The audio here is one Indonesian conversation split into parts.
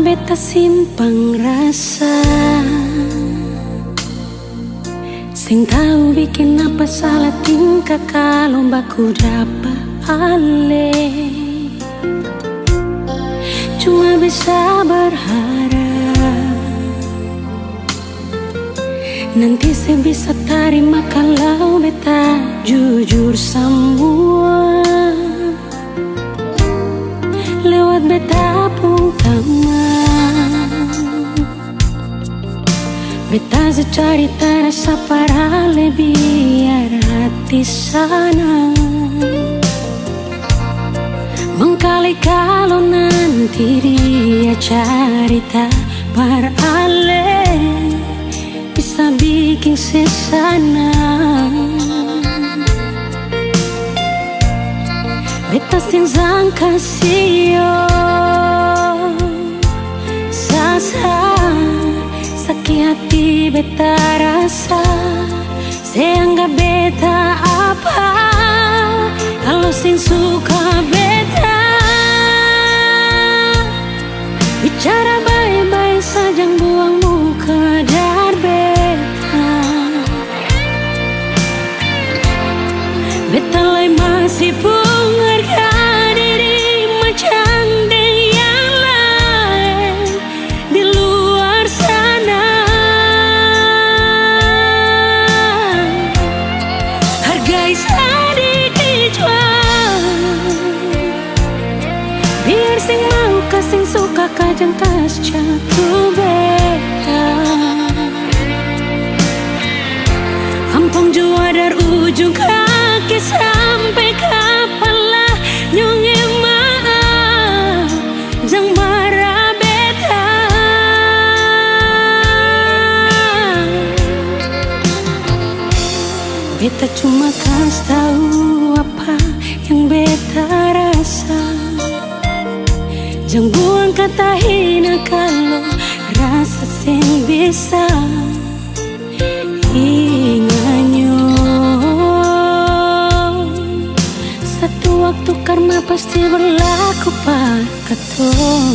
beta simpang rasa, sing tahu bikin apa salah tingkah kalau baku dapat ale. Cuma bisa berharap nanti saya bisa terima kalau beta jujur semua lewat beta pun teman. Beta secari terasa para biar hati sana mengkali kalau nanti dia cerita berale bisa bikin sesana. Beta sing sangka sio sasa sakit hati beta rasa seanggap beta apa kalau sing suka beta bicara baik-baik saja buang muka dar beta. Beta lai masih pun harga diri macam yang lain di luar sana. Hargai sedikit biar sing mau kasing suka kajang kas jatuh beta. Ampang jua dari ujung kaki sampai kepala nyonge maaf jang marah beta. Beta cuma kasih tahu apa yang beta rasa. Jangan buang kata hina kalau rasa sing bisa inganyo. Satu waktu karma pasti berlaku pak katong.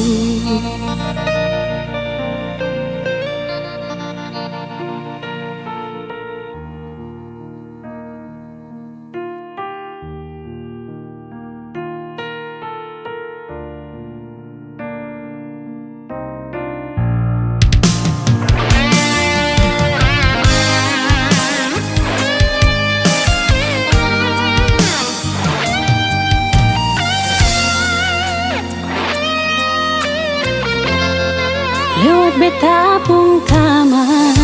Lewat beta pun taman,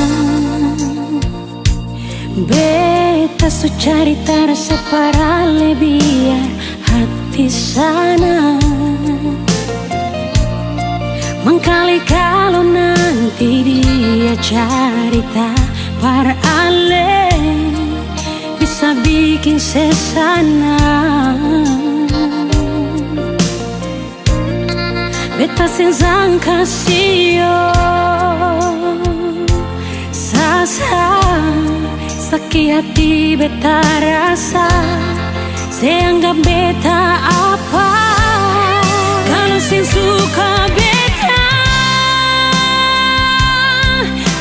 beta su cari terasa para biar hati sana mengkali kalau nanti dia cerita para ale bisa bikin sesana. Beta sing sangka sio sasa sakit hati beta rasa seanggap beta apa kalau sing suka beta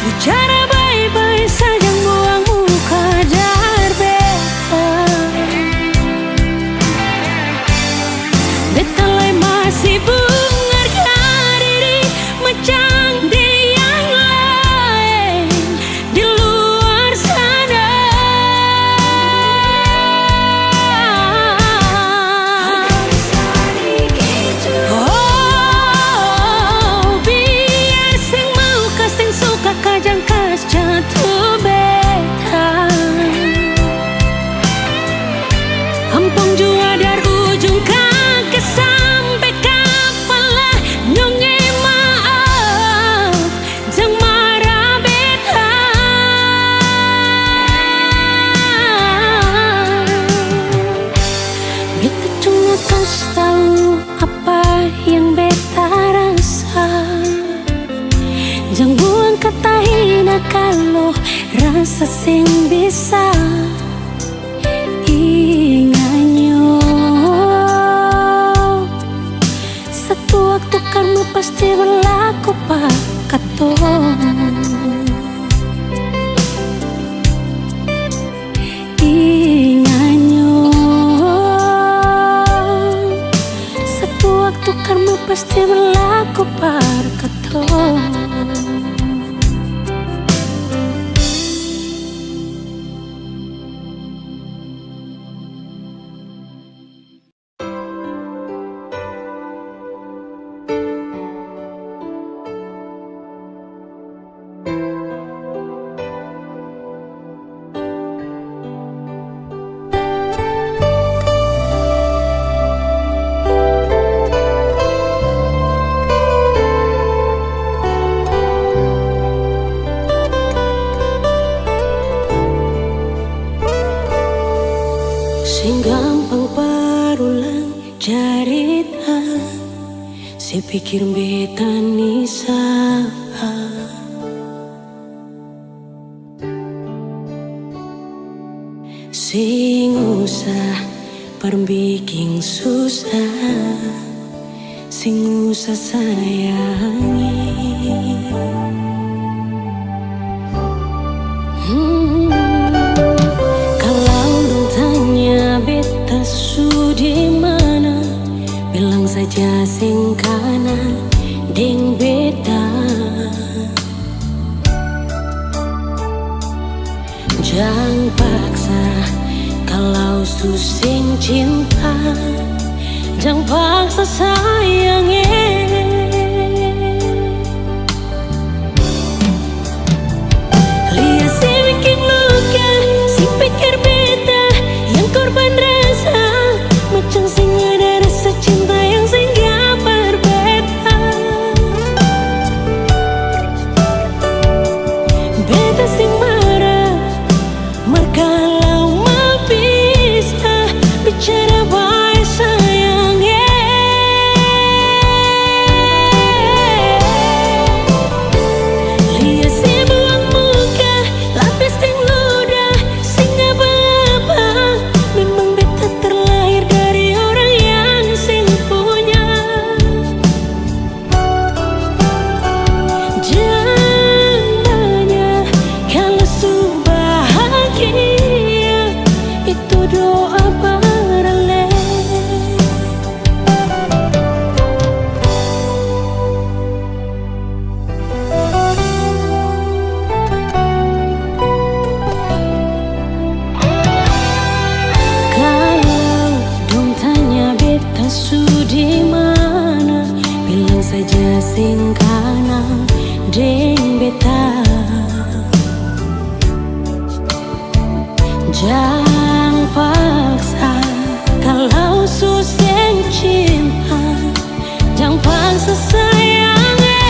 bicara baik-baik saja buang muka dar beta. Beta lai masih jatuh beta. Ampang jua dari ujung kaki sampai kepala nyonge maaf jang marah beta. Beta cuma kasih tahu apa yang beta rasa. Jangan buang kata hina kalau rasa sing bisa inganyo. Satu waktu karma pasti berlaku pasti berlaku parketo. Sing gampang parulang jarita, si pikir beta ni sapa. Sing usah perbiking susah, sing usah sayangi. Beta di mana? Bilang saja sing kanan deng beta. Jangan paksa kalau susing cinta, jangan paksa sayangnya. Lihat si bikin luka, si pikir beta yang korban rasa, macam sing ada rasa cinta yang sing gak berbeda. Beta sing marah, merkalau mau pisah, bicara baik sayangnya. Lihat si buang muka, lapis sing ludah, sing apa-apa. Memang beta terlahir dari orang yang sing punya. Jangan tanya kalau su bahagia, itu doa barale. Kalau dong tanya beta su di mana, bilang saja sing kanan deng beta. Jangan paksa kalau susah cinta, jangan paksa sayangnya.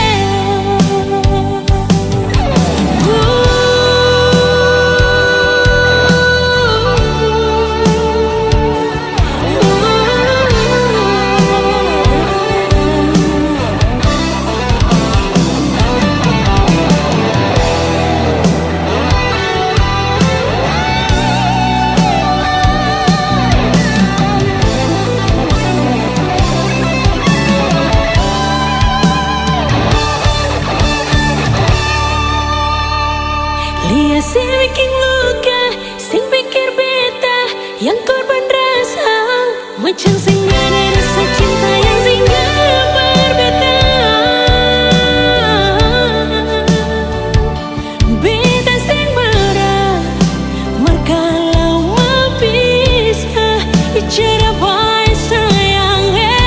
Lihat si bikin luka, sing pikir beta yang korban rasa, macam sing ada rasa cinta yang sing gak berbeda. Beta sing marah, merkalau mau pisah, bicara baik sayangnya.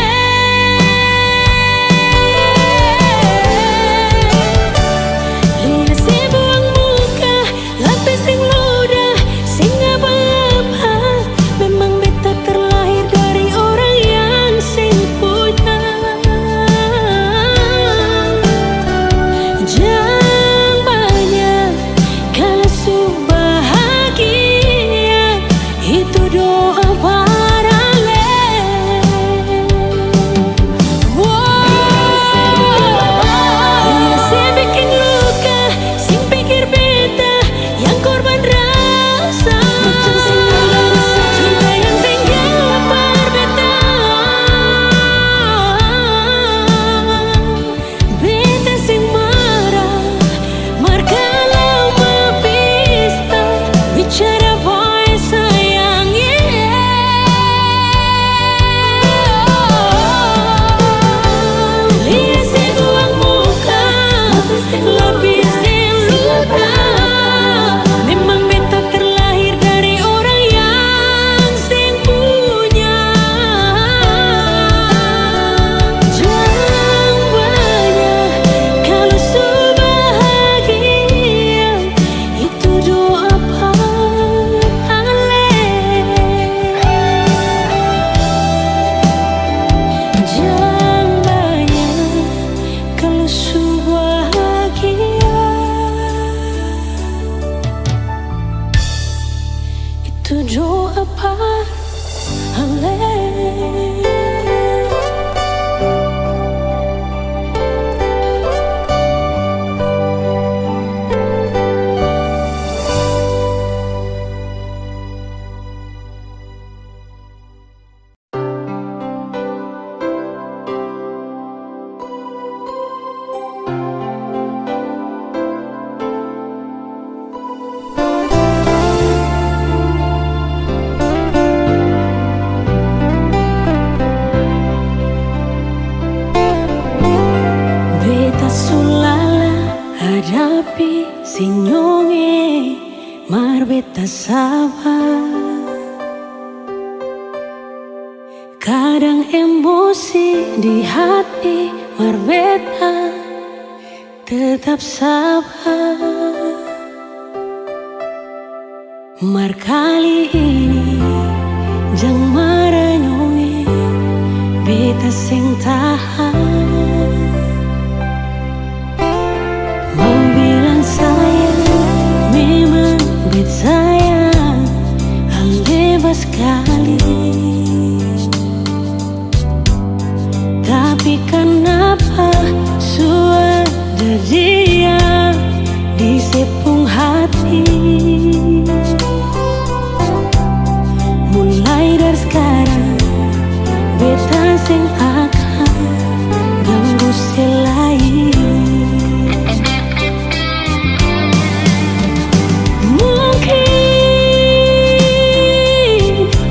Lihat si buang muka, lapis sing ludah, sing apa-apa. Memang beta terlahir dari orang yang sabar. Kadang emosi di hati berbeda, tetap sabar. Mar kali ini jang merenungi beta sing tahan. Mau bilang sayang, memang bet sayang, hal bebas sekali. Tapi kenapa sudah dia di sepung hati? Mulai dari sekarang beta sing akan ganggu selain. Mungkin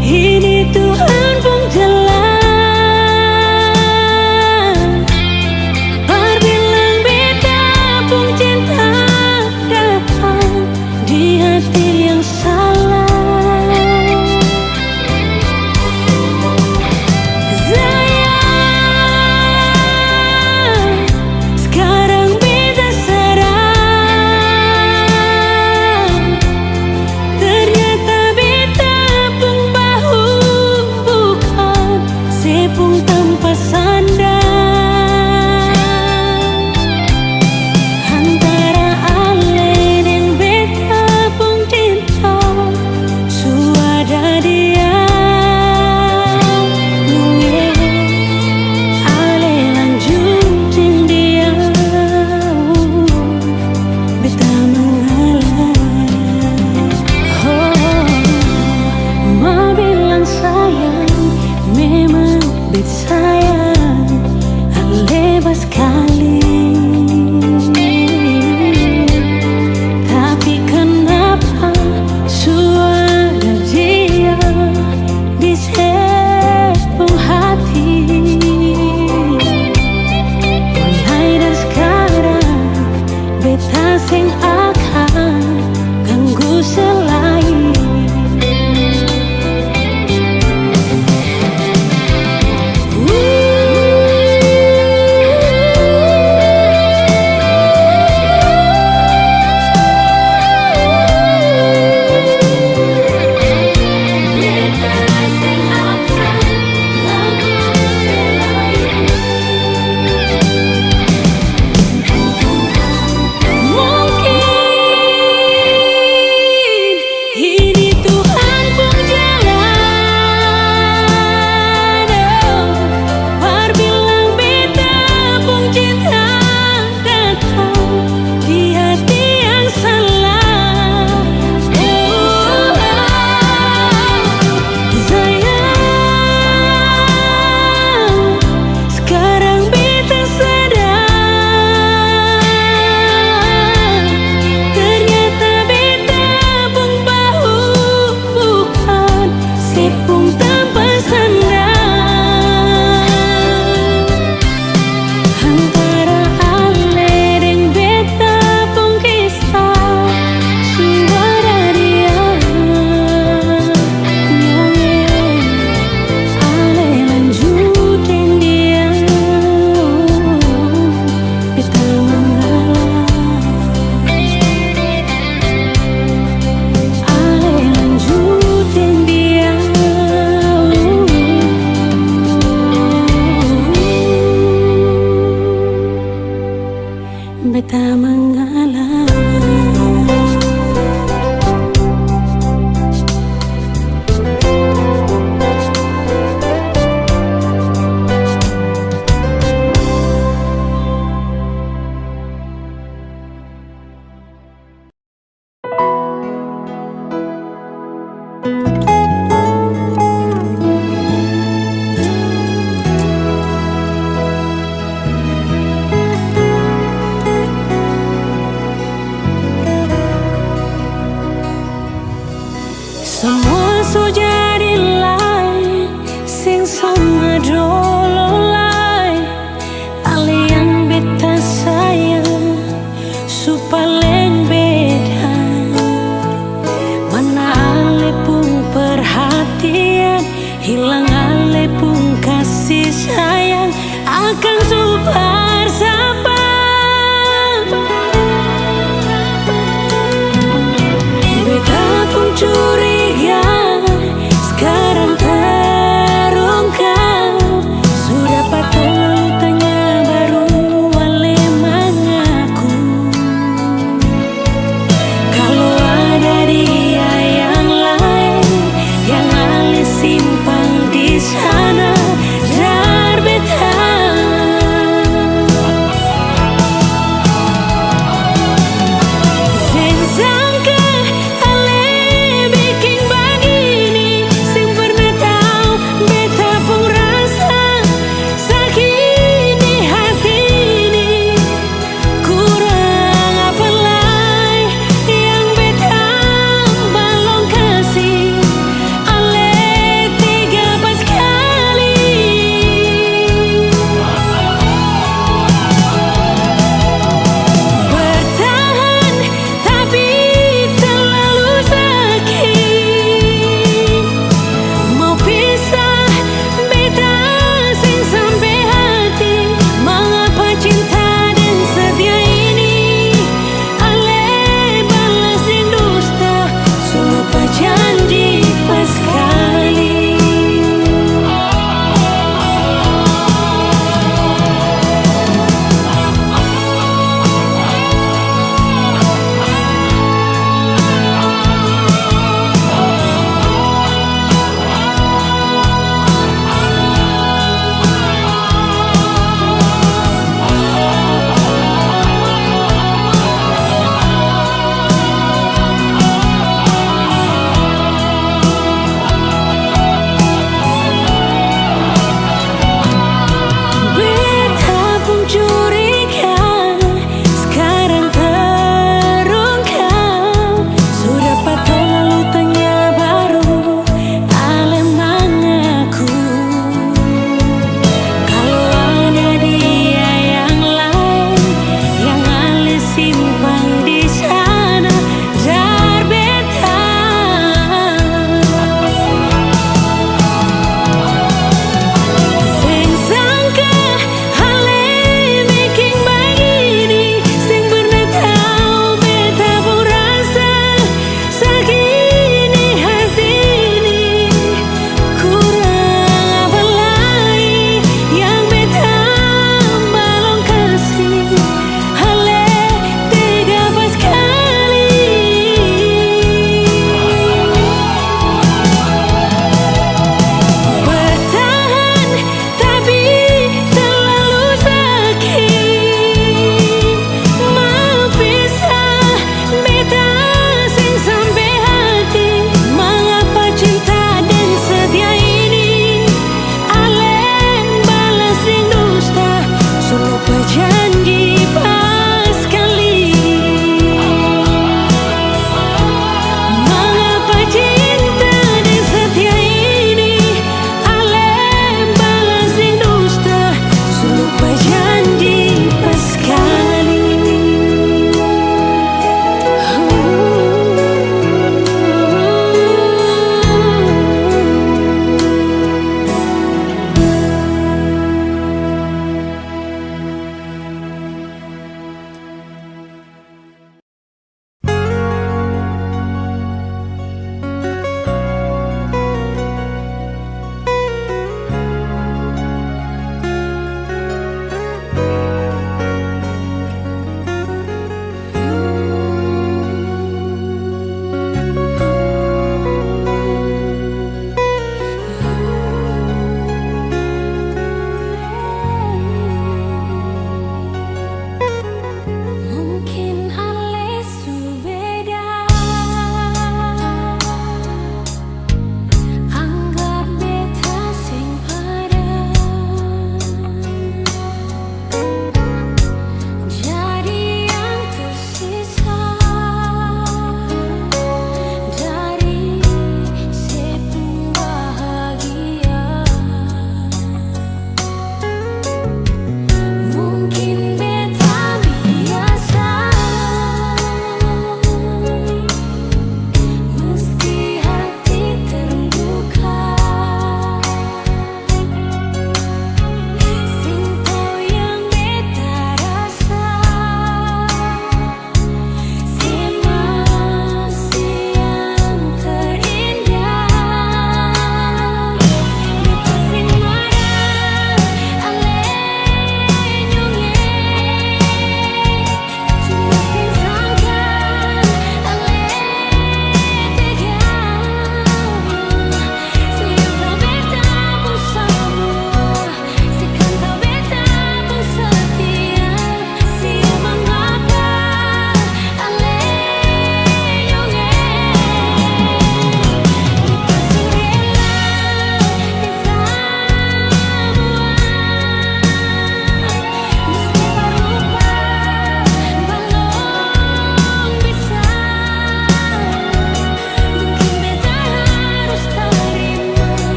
ini Tuhan pun jalan kasih sayang akan super sabar. Beta pun curiga sekarang terungkap. Sudah patut lalu tanya baru wale mengaku. Kalau ada dia yang lain yang Ale simpan di sana, jar beta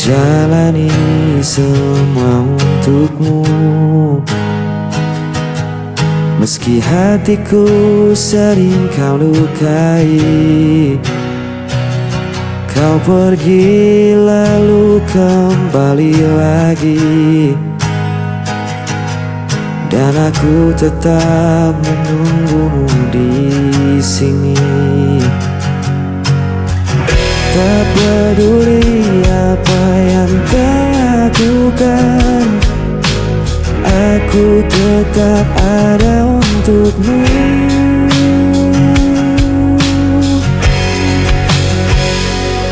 jalani semua untukmu. Meski hatiku sering kau lukai, kau pergi lalu kembali lagi, dan aku tetap menunggumu di sini. Tak peduli apa yang kau lakukan, aku tetap ada untukmu.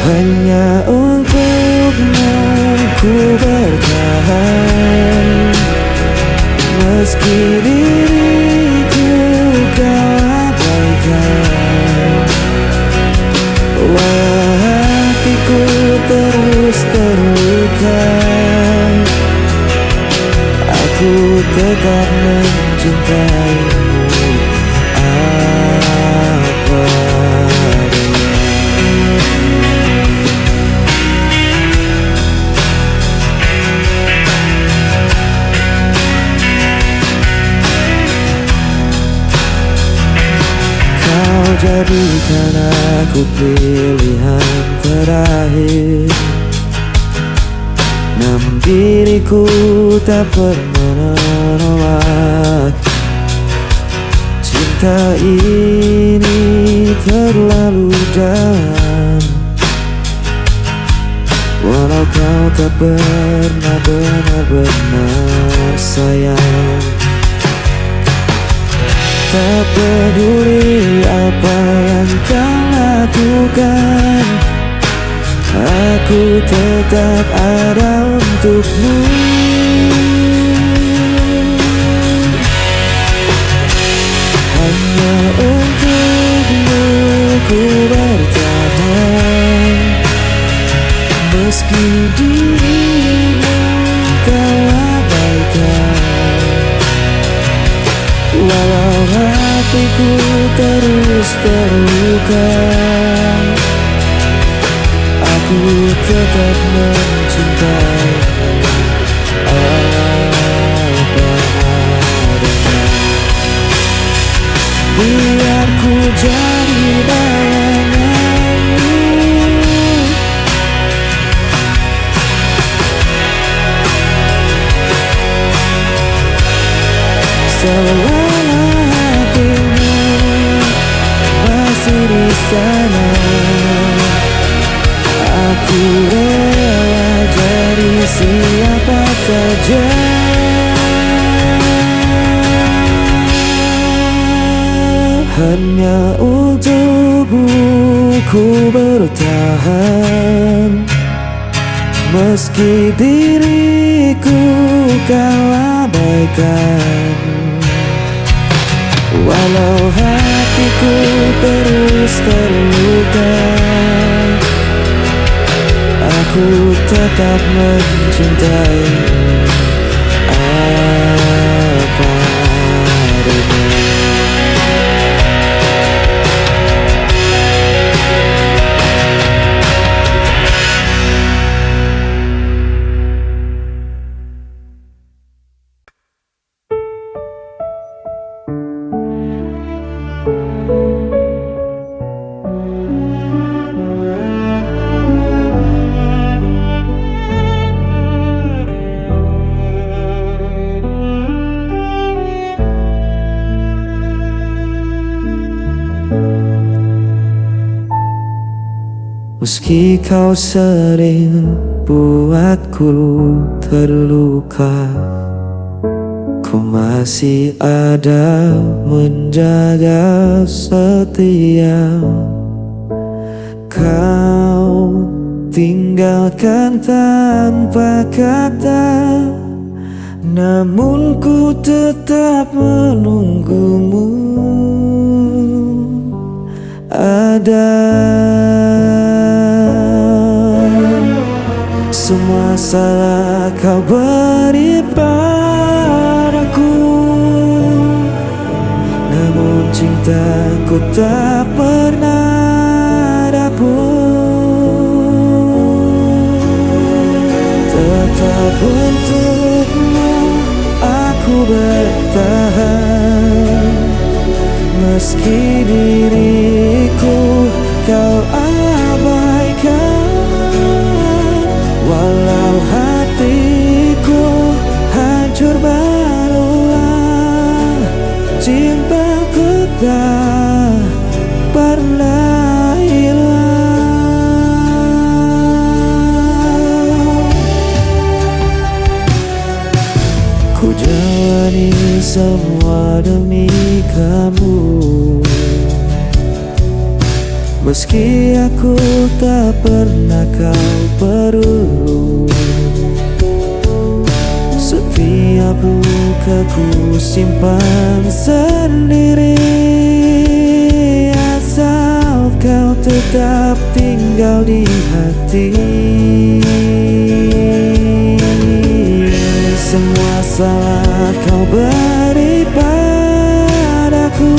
Hanya untukmu ku bertahan, meski diriku kau abaikan. Walau hatiku terus terluka, aku tetap mencintaimu apa adanya. Kau jadikan aku pilihan terakhir, namun diriku tak pernah menolak. Cinta ini terlalu dalam, walau kau tak pernah benar-benar sayang. Tak peduli apa yang kau lakukan, aku tetap ada untukmu. Hanya untukmu ku bertahan, meski dirimu kau abaikan. Walau hatiku terus terluka, aku tetap mencintaimu apa adanya. Biar ku jadi bayanganmu, selama hatimu masih di sana, aku rela jadi siapa saja. Hanya untukmu ku bertahan, meski diriku kau abaikan. Walau hatiku terus terluka, aku tetap mencintaimu apa adanya. Meski kau sering buatku terluka, ku masih ada menjaga setia. Kau tinggalkan tanpa kata, namun ku tetap menunggumu. Ada semua salah kau beri padaku, namun cintaku tak pernah dapur. Tetap untukmu aku bertahan, meski diriku kau abaikan. Walau hatiku hancur berulang, cintaku tak pernah hilang. Ku jalani semua demi kamu, meski aku tak pernah kau perlu. Setiap luka ku simpan sendiri, asal kau tetap tinggal di hati. Semua salah kau beri padaku,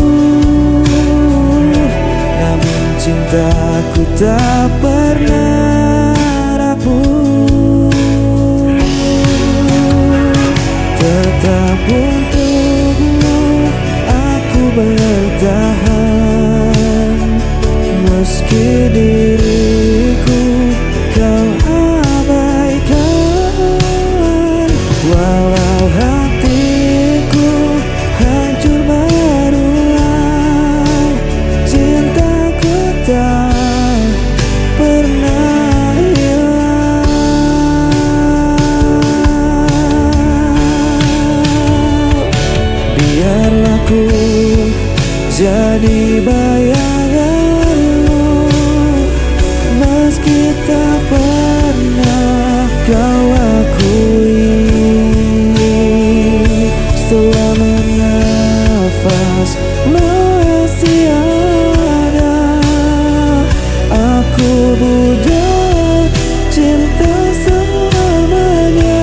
namun cintaku tak pernah rapuh. Tetap untukmu aku bertahan, meski diriku kau abaikan. Walau hatiku hancur berulang, cintaku tak pernah hilang. Biarlah ku jadi bayanganmu, meski tak pernah kau akui. Selama nafas masih ada, aku budak cinta selamanya.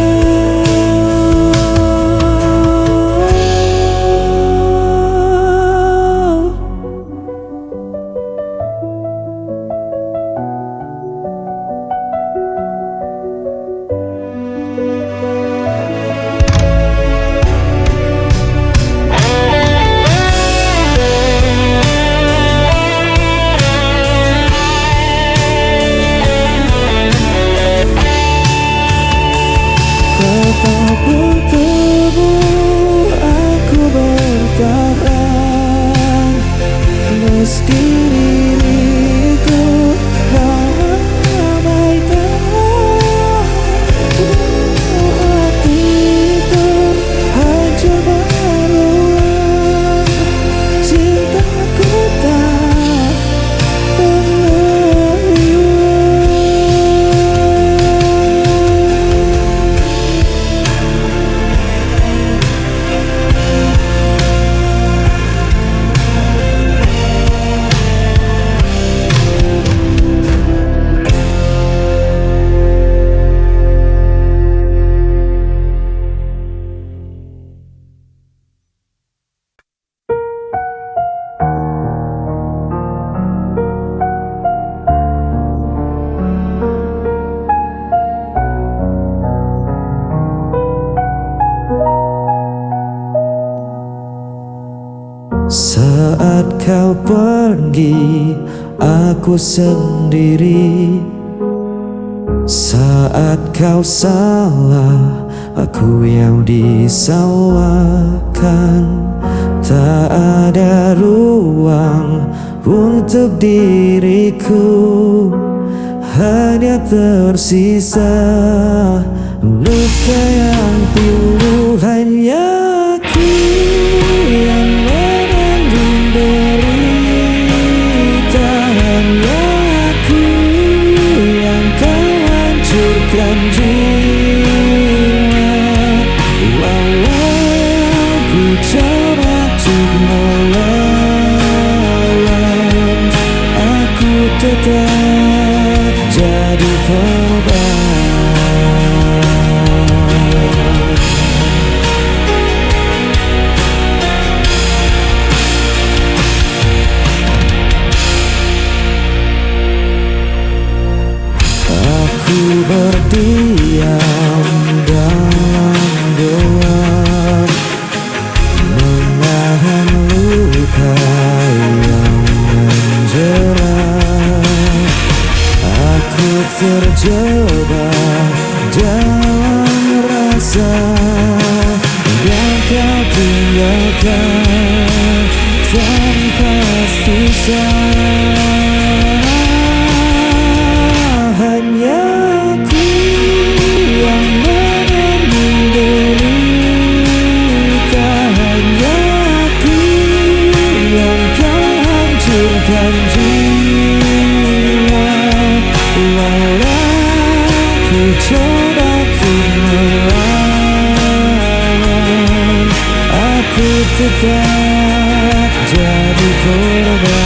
Tetap untukmu aku bertahan, meski diriku kau abaikan. Hatiku hancur berulang, cintaku tak pernah Saat kau pergi, aku sendiri. Saat kau salah, aku yang disalahkan. Tak ada ruang untuk diriku, hanya tersisa luka yang pilu. Hanya aku yang menanggung derita, hanya aku yang kau hancurkan jiwa. Walau ku coba untuk melawan, aku tetap jadi korban. Aku berdiam terjebak dalam rasa yang kau tinggalkan tanpa sisa. Hanya aku yang menanggung derita, hanya aku yang kau hancurkan jiwa. Walau ku coba untuk melawan, aku tetap jadi korban.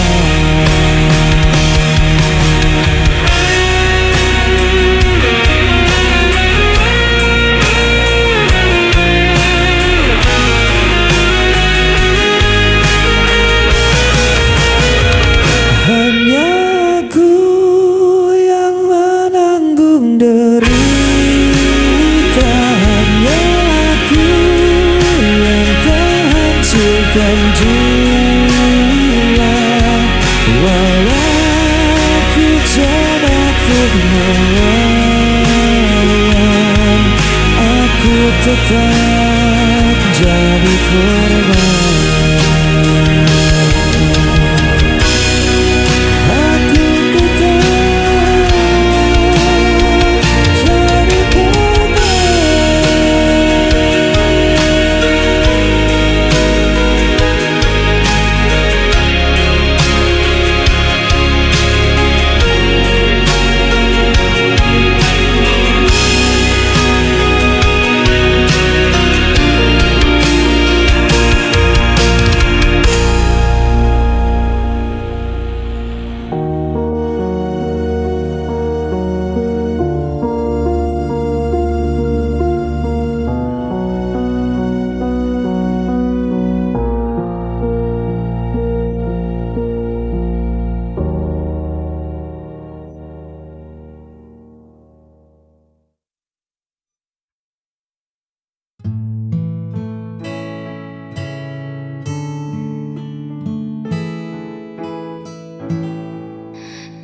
Hanya aku yang menanggung derita, hanya aku yang terhancurkan jiwa. Walau ku coba untuk melawan, aku tetap jadi korban.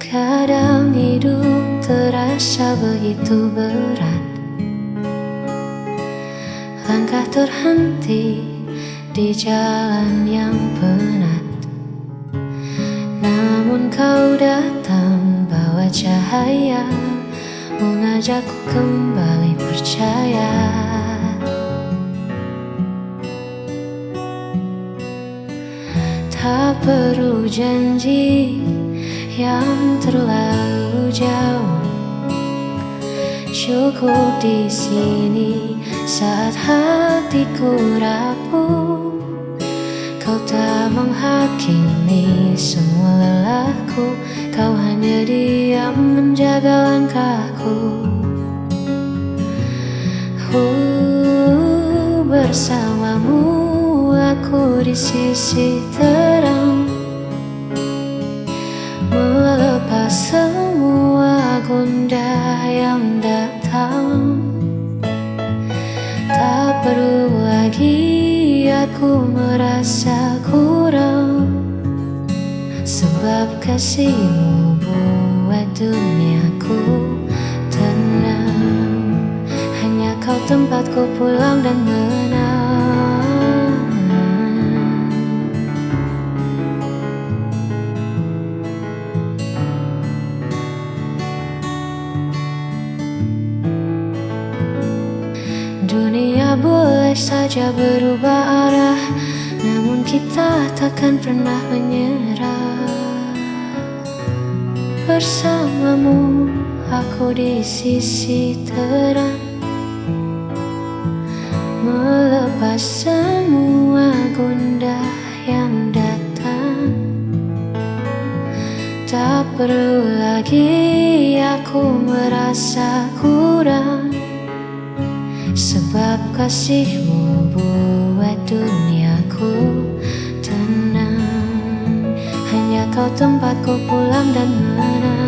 Kadang hidup terasa begitu berat, langkah terhenti di jalan yang penat. Namun kau datang bawa cahaya, mengajakku kembali percaya. Tak perlu janji yang terlalu jauh, cukup di sini saat hatiku rapuh. Kau tak menghakimi semua lelahku, kau hanya diam menjaga langkahku. Bersamamu aku di sisi terang, melepas semua gundah yang datang. Tak perlu lagi aku merasa kurang, sebab kasihmu buat duniaku tenang. Hanya kau tempatku pulang dan menang. Dunia boleh saja berubah arah, namun kita takkan pernah menyerah. Bersamamu aku di sisi terang, melepas semua gundah yang datang. Tak perlu lagi aku merasa kurang, sebab kasihmu buat duniaku tenang. Hanya kau tempatku pulang dan menang.